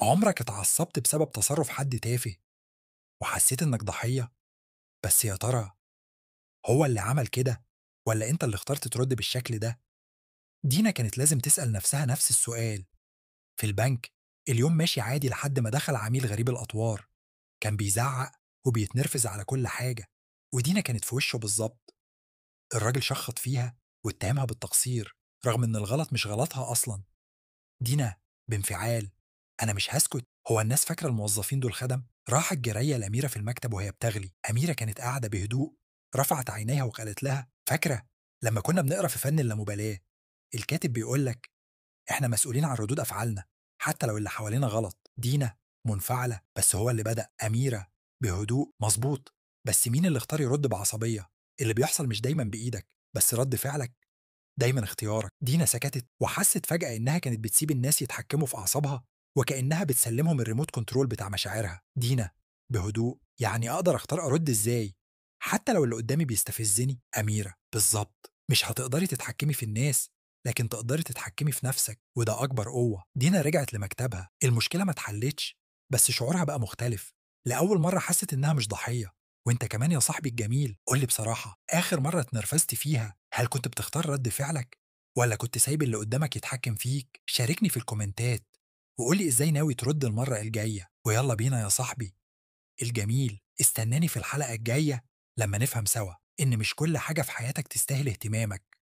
عمرك اتعصبت بسبب تصرف حد تافه وحسيت إنك ضحية؟ بس يا ترى هو اللي عمل كده والّا أنت اللي اخترت ترد بالشكل ده؟ دينا كانت لازم تسأل نفسها نفس السؤال. في البنك اليوم ماشي عادي لحد ما دخل عميل غريب الأطوار، كان بيزعق وبيتنرفز على كل حاجة، ودينا كانت في وشه بالضبط. الراجل شخط فيها واتهمها بالتقصير رغم إن الغلط مش غلطها أصلًا. دينا بانفعال: أنا مش هاسكت، هو الناس فاكرة الموظفين دول خدم؟ راحت جرية لأميرة في المكتب وهي بتغلي. أميرة كانت قاعدة بهدوء، رفعت عينيها وقالت لها: فاكرة لما كنا بنقرا في فن اللامبالاة الكاتب بيقول لك إحنا مسؤولين عن ردود أفعالنا حتى لو اللي حوالينا غلط؟ دينا منفعلة: بس هو اللي بدأ. أميرة بهدوء: مظبوط، بس مين اللي اختار يرد بعصبية؟ اللي بيحصل مش دايما بإيدك، بس رد فعلك دايما اختيارك. دينا سكتت وحست فجأة إنها كانت بتسيب الناس يتحكموا في أعصابها وكأنها بتسلمهم الريموت كنترول بتاع مشاعرها. دينا بهدوء: يعني أقدر أختار أرد إزاي حتى لو اللي قدامي بيستفزني؟ أميرة: بالظبط، مش هتقدري تتحكمي في الناس لكن تقدري تتحكمي في نفسك، وده أكبر قوة. دينا رجعت لمكتبها، المشكلة ما اتحلتش بس شعورها بقى مختلف. لأول مرة حست إنها مش ضحية. وانت كمان يا صاحبي الجميل، قولي بصراحة، آخر مرة اتنرفزت فيها هل كنت بتختار رد فعلك ولا كنت سايب اللي قدامك يتحكم فيك؟ شاركني في الكومنتات وقولي ازاي ناوي ترد المرة الجاية. ويلا بينا يا صاحبي الجميل، استناني في الحلقة الجاية لما نفهم سوا إن مش كل حاجة في حياتك تستاهل اهتمامك.